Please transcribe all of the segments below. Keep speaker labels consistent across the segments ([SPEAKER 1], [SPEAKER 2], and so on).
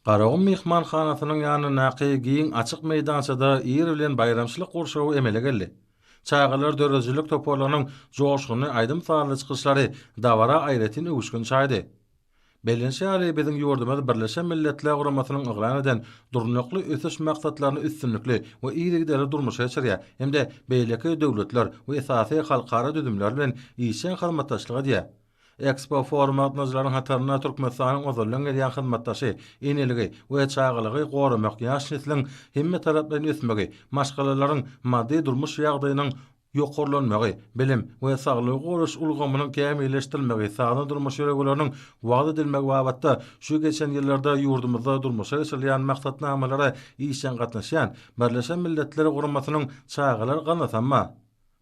[SPEAKER 1] Qaragum mehmanxanasynyň ýanynaky giň açyk meýdançada ýer bilen bayramçylyk gurşawy emele geldi. Çağalar dörözçülük toparlanyň joşgyny aýdym sağly çykyşlary dawara aýratyn öwüşgün çaýdy. Belençe ýaly biziň ýurdumyz Birleşen Milletler Guramasynyň yglan eden durnukly ösüş maksadlaryny üstünlikli we ýigidere durmuşa geçirýär hemde beýleki döwletler we esasy halkara düzümler bilen işen hyzmatdaşlygy diýär. Expo forum atnazylaryň hataryna Türkmenistanyň ozallan gelýän hyzmatdaşy, eneligi we çağalygy goramak ýaş nesliň hemme tarapdan ösmegi, maşgalalaryň maddi durmuş ýagdaýynyň ýokurlanmagy, bilim we saglyk goruş ulgamynyň kämilleşdirilmegi, sağlam durmuş ýöregleriniň wagt edilmegi babatda şu geçen ýyllarda ýurdumyzda durmuşa geçirilýän maksatnamalara işen gatnaşýan Birleşen Milletler Guramasynyň çağalar ganasanma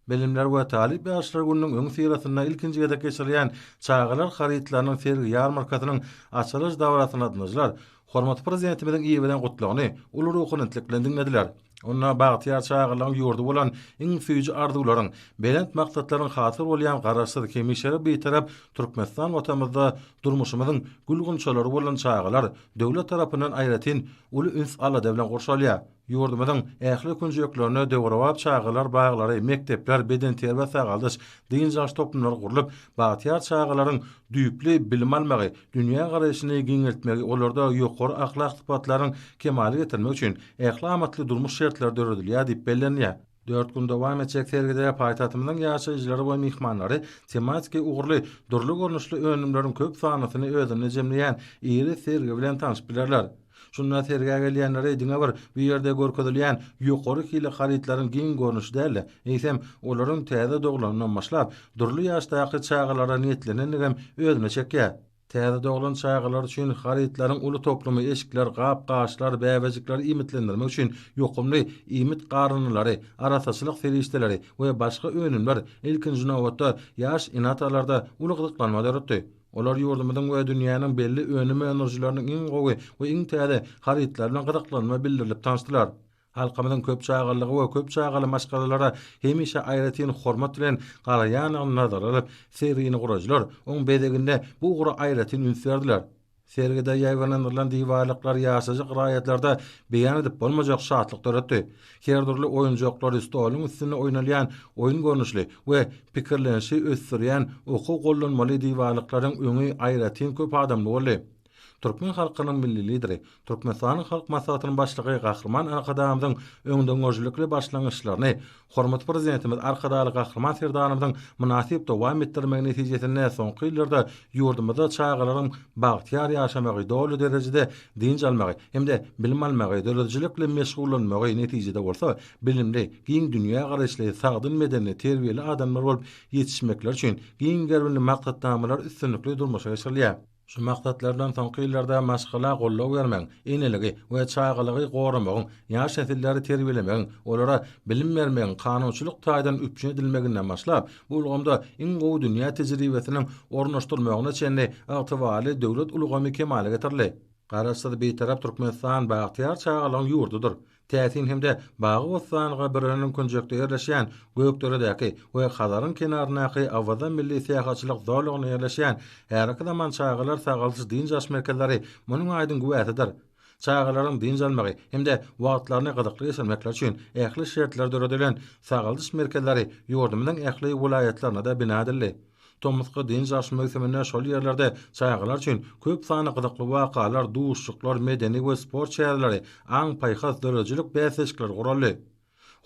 [SPEAKER 1] Bilimler we talip ýaşlar gününiň öň sirasyna ilkinji gezek geçirilýän çağalar haritlarynyň sergi ýarmarkasynyň açylyş dawrasyna atnaşylar. Hormat prezidentimiziň iýebeden gutlagyny uly ruhunetlikle dinlediler. Onna bagtyar çağaryň ýurdu bolan iň süýji arzularyň, belent maksatlaryň hasyr bolýan garaşsyz kemişleri beýtarap Türkmenistan watanymyzda durmuşymyzyň gülgünçeleri bolan çağalar döwlet tarapyndan aýratyn uly üns alada bilen gorşalýar. Ýurdumyzyň ähli kunjeklerini döwrawap çağalar baglary, mektepler, beden terbiýe sagaldyş, din jaş toplumlar gurulyp, bagtyar çağalaryň düýpli bilim almagy, dünýä garaşyny giňeltmegi, olarda ýokary ahlak sypatlaryň kemaly getirmek üçin ähli amatly durmuş şertler döredilýär diýip bellenýär. 4 gün dowam etjek sergide paýtatymyň ýaşaýjylary we mehmanlary tematik ugurly, durly görnüşli önümleriň köp sanatyny özüne jemleýän iri sergi bilen tanyşyp bilerler. Şundan serge gelýänlere diňe bir ýerde görkezilýän ýokary hili haritlaryň giň görnüşi däl. Eýsem olaryň täze doglanyndan başlap durly ýaşdaky çağalara niýetlenendigem özüne çekýär. Täze doglan çağalar üçin haritlaryň uly toplumy eşikler, gap-gaşlar, bäbejikler imitlendirmek üçin ýokumly imit garynlary, arasaçylyk ferişdeleri we başga önümler ilkinji nowatda ýaş inatalarda ulugdyklanma döretdi. Olar ýurdumyzyň we dünýäniň belli önüme enerjileriniň iň gowy we iň täze haritlar bilen gyzyklanma bildirilip tanışdylar. Halkymyzyň köp çağalygy we köp çağaly maşgalalara hemişe aýratyn hormat bilen garaýan nazar alyp sergini guraýjylar. Oň bedeginde bu gura aýratyn ünslerdiler. Sergide ýaýganylan diwarlyklar ýaşaýyk raýatlarda beýan edip bolmajak şatlyk töretdi. Herdirli oýunjoklar stoluň üstüne oýnalýan oýun görnüşli we pikirlenişi ösdürýän oku gollanmaly diwarlyklaryň öňi aýratyn köp adamly boldy. Türkmen halkynyň milli lideri, Türkmenistanyň halk maslahatynyň başlygy Gahrman Arkadamyň öňden görjülükli başlangyçlaryny hormat prezidentimiz Arkadaly Gahrman Serdanymyň münasip dowam etdirmegi netijesinde soňky ýyllarda ýurdumyzda çağalaryň bagtyar ýaşamagy dowly derejede dinç almagy hemde bilim almagy, döwletçilikle meşgullanmagy netijede bolsa, bilimli, giň dünýä garaşly, sagdyn medeni, terbiýeli adamlar bolup ýetişmekler üçin giň gerwinli maksatnamalar üstünlikli durmuşa geçirilýär. Şu maksatlardan soňky ýyllarda maşgala gollaw bermek, eneligi we çağalygy goramagyň, ýaş nesilleri terbiýelemegiň, olara bilim bermegiň kanunçylyk taýdan üpjün edilmeginden başlap, bu ulgamda iň gowy dünýä tejribesiniň ornaşdyrmagyna çenli agtywaly döwlet ulgamy kemaly getirildi. Garaşsyz beýtarap Türkmenistan bagtyar çağalyň ýurdudyr. Täsin hemde bagy wosanyga biriniň kunjekde ýerleşýän gökderedäki we Hazaryň kenarynaky Awaza milli syýahatçylyk zorlugyny ýerleşýän her iki zaman çağalar sagalsız din jaş merkezleri munyň aýdyn güwätidir. Çağalaryň din jalmagy hemde wagtlaryny gyzykly geçirmekler üçin ähli şertler döredilen sagalsız merkezleri ýurdumynyň ähli welaýatlaryna da bina edildi. Tomuzga din jaş möhsemine şol ýerlerde çağalar üçin köp sany gyzykly wakalar, duşluklar, medeni we sport şäherleri, aň paýhas dörejilik bäseşikler guraldy.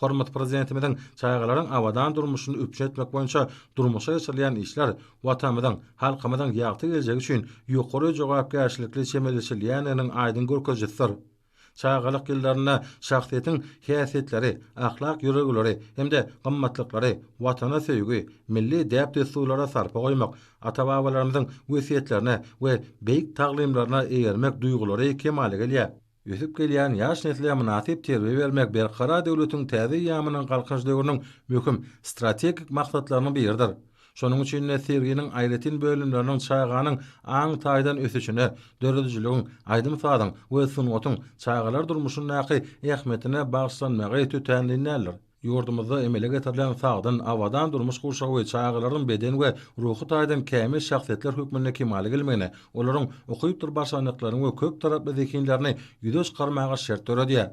[SPEAKER 1] Hormat prezidentimiziň çağalaryň awadan durmuşyny üpjün etmek boýunça durmuşa geçirilýän işler watanymyzyň, halkymyzyň ýagty geljegi üçin ýokary jogapkärçilikli çemelişilýäniň aýdyn görkezjisidir. Çağalyk ýyllaryna şahsiýetiň häsiýetleri, ahlak ýöregleri hemde gymmatlyklary, watana söýgi, milli däp desturlara sarpa goýmak, ata-babalarymyzyň wesiýetlerine we beýik taglimlaryna egermek duýgulary kemaly gelýär. Ösüp gelýän ýaş nesile münasip terbiýe bermek berkara döwletiň täze ýamynyň galkyş döwrüniň möhüm strategik maksatlarynyň biridir. Şonuň üçin serginiň aýratyn bölümleriniň çağanyň aň taýdan ösüşine, döredijiligiň, aýdym sadyň we sunwatyň çağalar durmuşynyň ähmetine bagşlanmagy tütänliğindeler. Yurdumyzda emele getirilen sagdan, awadan durmuş gurşagy çağalaryň beden we ruhy taýdan kämil şahsiýetler hökmünde kemale gelmegine, olaryň okuyup dur başlandyklaryny we köp taraply zekinlerini ýüze çykarmaga şert töredýär.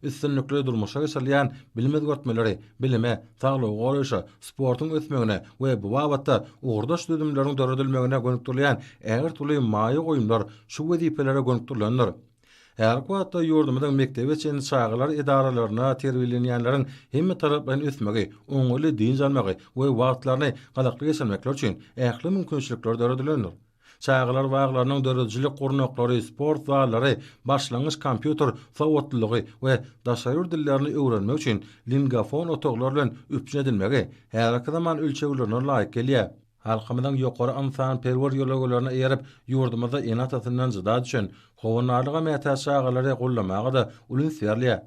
[SPEAKER 1] Üstünlükli durmuşa geçirilýän bilim öwretmeleri, bilime, saglygy goraýşa, sportuň ösmegine we bu wagtda ugurdaş düdümleriň döredilmegine gönükdirilýän ägir tuly maýy goýumlar şu wezipelere gönükdirilendir. Her wagtda ýurdumyň mektebe çen çağlar idaralaryna terbiýelenýänleriň hemme taraplaryn ösmegi, oňly din jalmagy we wagtlaryny galakly geçirmekler üçin ähli mümkinçilikler döredilendir. Çağlar wagtlarynyň döredijilik gurnaklary, sport zallary, başlangyç kompýuter sowatlygy we daşaryr dillerini öwrenmek üçin lingafon otoglar bilen üpjün edilmegi her zaman ölçeglerine laýyk gelýär. Halkymyzyň ýokary insan perwer ýolaglaryna eýerip ýurdumyzda enatasyndan jyda düşen howanalyga mätäç çağlary gullamagy da ulun serliýär.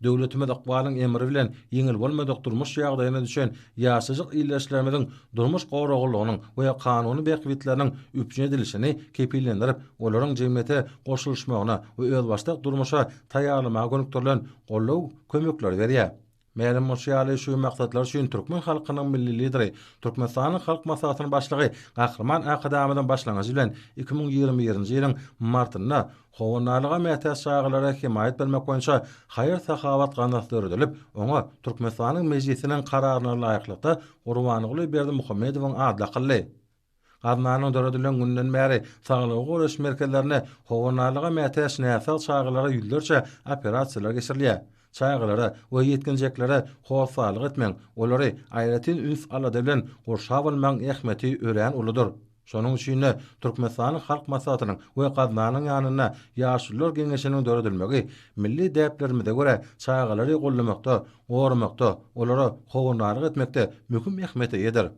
[SPEAKER 1] Döwletimiz aqwalyň emri bilen ýeňil bolmadyk durmuş ýagdaýyna düşen ýaşaýyk ýyllaşlarymyzyň durmuş gowraglygynyň we kanuny beýiklikleriniň üpjün edilişini kepillendirip, olaryň jemgyýete goşulmagyna we özbaşdyk durmuşa taýýarlamagy gönükdirilen gollaw kömekler berýär. Mälim şeýle şu maksatlar üçin türkmen halkynyň milli lideri, Türkmenistanyň halk maslahatynyň başlygy Gahrman Akadamydan başlanýan bilen 2021-nji ýylyň martynda howanalyga mätäç çağlara himayet bermek boýunça haýyr sahawat ganaty ördülip, oňa Türkmenistanyň mejlisiniň kararyna laýyklykda Gurbanyly Berdimuhammedowyň adly kyldy. Garnanyň döredilen günden bäri saglygy goraş merkezlerine howanalyga mätäç näsal çağlara ýüllerçe operasiýalar geçirilýär. Çağlara we ýetginjeklere howsalyk etmeň, olary aýratyn üns alada bilen gorşap almaň ähmeti ören uludur. Şonuň üçin Türkmenistanyň halk maslahatynyň we Garnanyň ýanyna ýaşullar geňeşiniň döredilmegi milli däplerimizde görä çağlary gollamakda, goramakda, olary howanalyk etmekde möhüm ähmeti ýedir.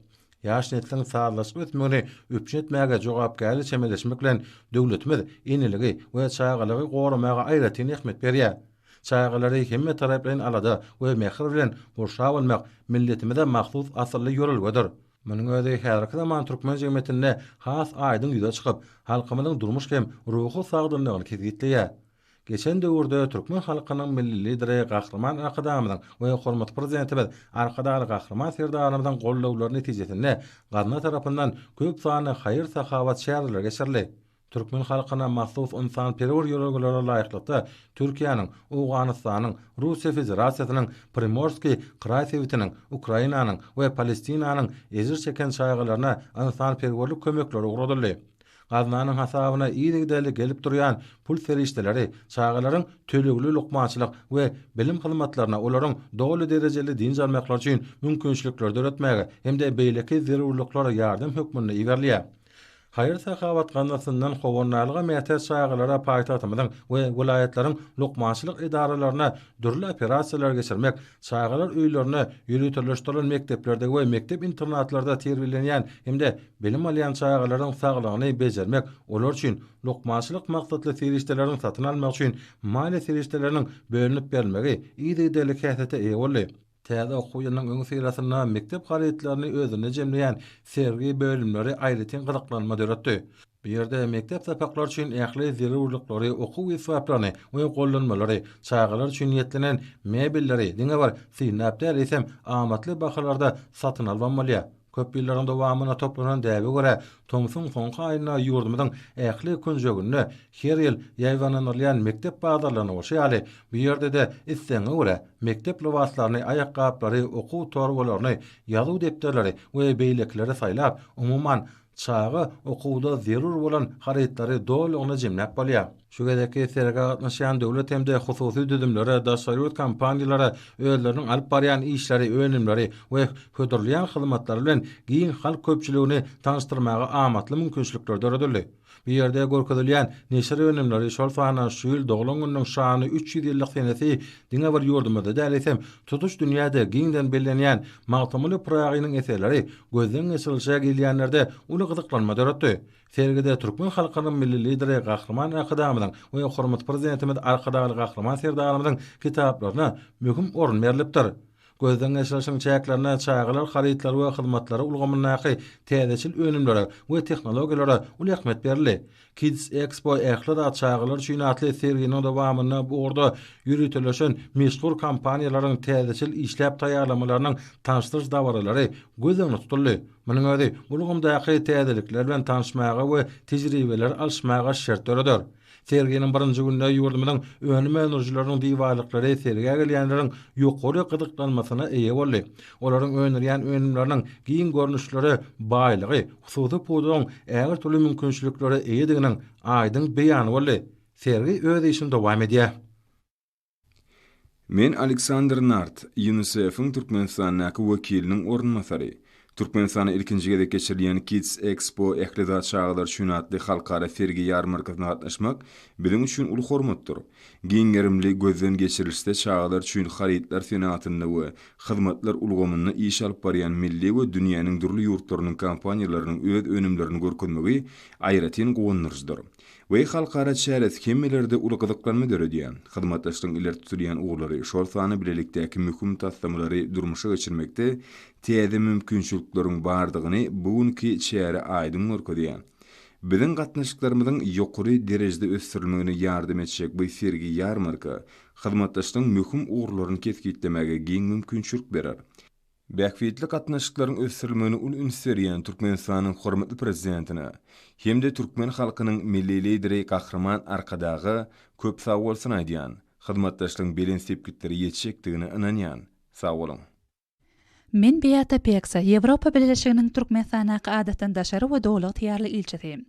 [SPEAKER 1] Ýaş netliň sağlaşyp ötmegini üpjün etmäge jogapkärli çemeleşmek bilen döwletimiz eniligi we çağlary goramaga aýratyn ähmet berýär. Çağlary hemme taraplaryň alada we mehir bilen gorşap almak milletimize mahsus asylly ýörelgedir. Munyň özi her zaman türkmen jemgyýetinde has aýdyň ýüze çykyp, halkymyzyň durmuş hem ruhy sagdynlygyny kesgitleýär. Geçen döwürde türkmen halkynyň milli lideri Gahrman Akadamynyň we hormat prezidentimiz Arkadaly Gahrman Serdarymyzyň gollawlaryny netijesinde Garna tarapyndan köp sany haýyr sahawat şäherler geçirildi. Türkmen halkyna mahsus insan perwer ýolaglaryna laýyklykda Türkiýanyň, Owganystanyň, Russiýa Federasiýasynyň, Primorski Kraýsewitiniň, Ukrainanyň we Palestinanyň ezir çeken çağlaryna insan perwerlik kömekleri ugrudyldy. Garnanyň hasabyna ýygydaly gelip durýan pul ferişdeleri çağlaryň tölegli lukmançylyk we bilim hyzmatlaryna olaryň dowly derejeli din jalmaklar üçin mümkinçilikler döretmäge hem de beýleki zerurluklara ýardym hökmünde iwerliýär. Haýyr sahawat ganasyndan howanalyga mätäç çağlara paýtatymyň we vilayetlaryň lukmançylyk idaralaryna dürli operasiýalar geçirmek, çağlar öýlerine ýürütülýän mekteplerde we mektep internatlarda terbiýelenýän hemde bilim alýan çağlaryň saglygyny bejermek, olar üçin lukmançylyk maksatly serişdeleriň satyn almak üçin maliýe serişdeleriniň bölünip berilmegi ýa-da häsiýete eýe boldy. Täze okuýanyň öňü sirasyna mektep garytlaryny özüne jemleýän sergi bölümleri aýratyn gyzyklanma döretdi. Bu ýerde mektep sapaklar üçin ähli zerurlyklary, okuw esbaplaryny we gollanmalary, çağlar üçin ýetlenen mebelleri, diňe bar synaplar isem amatly bahalarda satyn alınmaly. Köp ýyllaryň dowamyna toplanan däbe görä Tomsun soňky aýyna ýurdumyň ähli künjegini her ýyl ýaýwanlanýan mektep bazarlaryna goşýaly. Bu ýerde de isleňe görä mektep libaslaryny, aýakgaplary, okuw torbalaryny, ýazyw depterleri we beýlekleri saýlap, umumyň çağı okuwda zerur bolan haretlary dolugyna jemläp bolýar. Şu gedeki serga gatnaşan döwlet hemde hususy düzümlere, daşaryt kampaniýalary özleriniň alyp barýan işleri, önümleri we hödürleýän hyzmatlary bilen giň halk köpçüligini tanıştyrmaga amatly mümkinçilikler döredildi. Bu ýerde görkezilýän neşir önümleri şol sahana şu ýyl doglangynyň şany 300 ýyllyk senesi diňe bir ýurdumyzda dälesem tutuş dünýäde giňden bellenýän magtymly pragynyň eserleri gözden geçirilse gelýänlerde uly gyzyklanma döretdi. Sergide türkmen halkynyň milli lideri Gahrman Akadamynyň we hormat prezidentimiz Arkadaly Gahrman Serdarymyzyň kitaplaryna möhüm orun berilipdir. Gözden geçirilen çäklerine çağılar, haritler we hyzmatlary ulgamynaky täzeçil önümlere we tehnologiýalary ul ähmet berildi. Kids Expo ähli çağılar üçin atly serginiň dowamyna bu orada ýürütilen meşhur kampaniýalaryň täzeçil işläp taýýarlamalarynyň tanışdyrjy dawarlary göz öňüne tutuldy. Munyň özi ulgamdaky täzelikler bilen tanışmaga we tejribeler alşmaga şert töredir. Serginin birinji günde ýurdumyň önüm enerjileriniň diýwarlykları sergiye gelýänleriň ýokary gyzyklanmasyna eýe boldy. Olaryň öňürýän önümleriniň giň görnüşleri, baýlygy, hususy puduň äger türlü mümkinçilikleri eýediginiň aýdyň beýany boldy. Sergi öz işini dowam edýär.
[SPEAKER 2] Men Aleksandr Nart, UNICEF-iň Türkmenistanyň wekiliniň ornmasary. Türkmenistana ilkinji gezek geçirilýän Kids Expo ähli çağlar üçin atly halkara sergi ýarmarkasyna gatnaşmak biziň üçin ulu hormatdyr. Giňerimli gözden geçirilse çağlar üçin haritler senatyny we hyzmatlar ulgamyny iş alyp barýan milli we dünýäniň durly ýurtlarynyň kampaniýalarynyň öz önümlerini görkezmegi aýratyn gowunurjdyr. Ve halkara çäret kemmelerde uly gyzyklanma döredýän, hyzmatlaşyň iler tuturýan uglary şol sany bilelikdäki mühim taslamlary durmuşa geçirmekde täze mümkinçilikleriň bardygyny bugünkü çäre aýdym görkezýän. Biziň gatnaşyklarymyzyň ýokary derejede ösdirilmegine ýardam etjek bu sergi ýarmarka hyzmatlaşyň mühim uglalaryny keskitlemege giň mümkinçilik berer. Bäkfitli gatnaşyklaryň ösdirilmegini ul ünsürýän Türkmenistanyň hormatly prezidentine hemde türkmen halkynyň milli lideri Gahrman Arkadagy köp sag bolsun aýdýan. Hyzmatdaşlygyň belen sepkitleri ýetişekdigine inanýan. Sag bolun.
[SPEAKER 3] Men Beata Peksa, Ýewropa Birleşiginiň Türkmenistanaky adatdandaşary we dowlat ýarly ilçisi.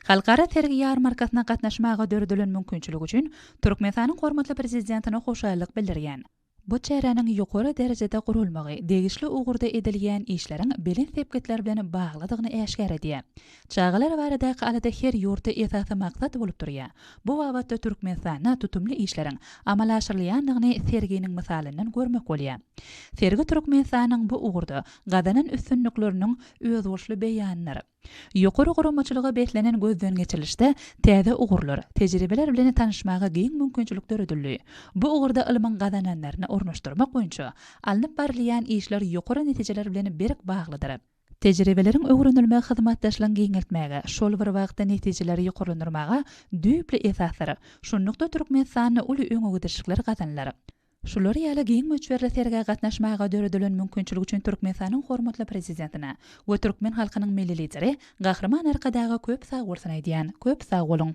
[SPEAKER 3] Halkara sergi ýarmarkasyna gatnaşmaga döredülen mümkinçilik üçin Türkmenistanyň hormatly prezidentine hoşallyk bildirýän. Bu çärenin ýokary derejede gurulmagy, degişli ugurda edilýän işleriň belen sepkitler bilen bagladygyny äşkär edýär. Çağlar baradaky alada her ýurtda esasy maksat bolup durýar. Bu wagtda Türkmenistana tutumly işleriň amal aşyrylýandygyny serginiň misalyndan görmek bolýar. Sergi Türkmenistanyň bu ugurda gadanyň üstünlikleriniň özgürlükli beýanlary. Ýokary gurulmaçylyga betlenen gözden geçirilişde täze ugurlar, tejribeler bilen tanışmaga giň mümkinçilik döredildi. Bu ugurda ilmiň gadananlaryny ornaşdyrmak boýunça alınıp barilýan işler ýokary netijeler bilen berk baglydyr. Tejribeleriň öwrenilmegi hyzmatdaşlygyny giňeltmäge, şol bir wagtda netijeleri ýokarlandyrmaga düýpli esaslar. Şonlukda Türkmenistanyň uly öňe gidişikleri gadanlar. Şolary ýaly giň möçberli sergiä gatnaşmaga döredülen mümkinçilik üçin Türkmenistanyň hormatly prezidentine we türkmen halkynyň milli lideri Gahrman Arkadagy köp sag bolsun aýdýan. Köp sag bolun.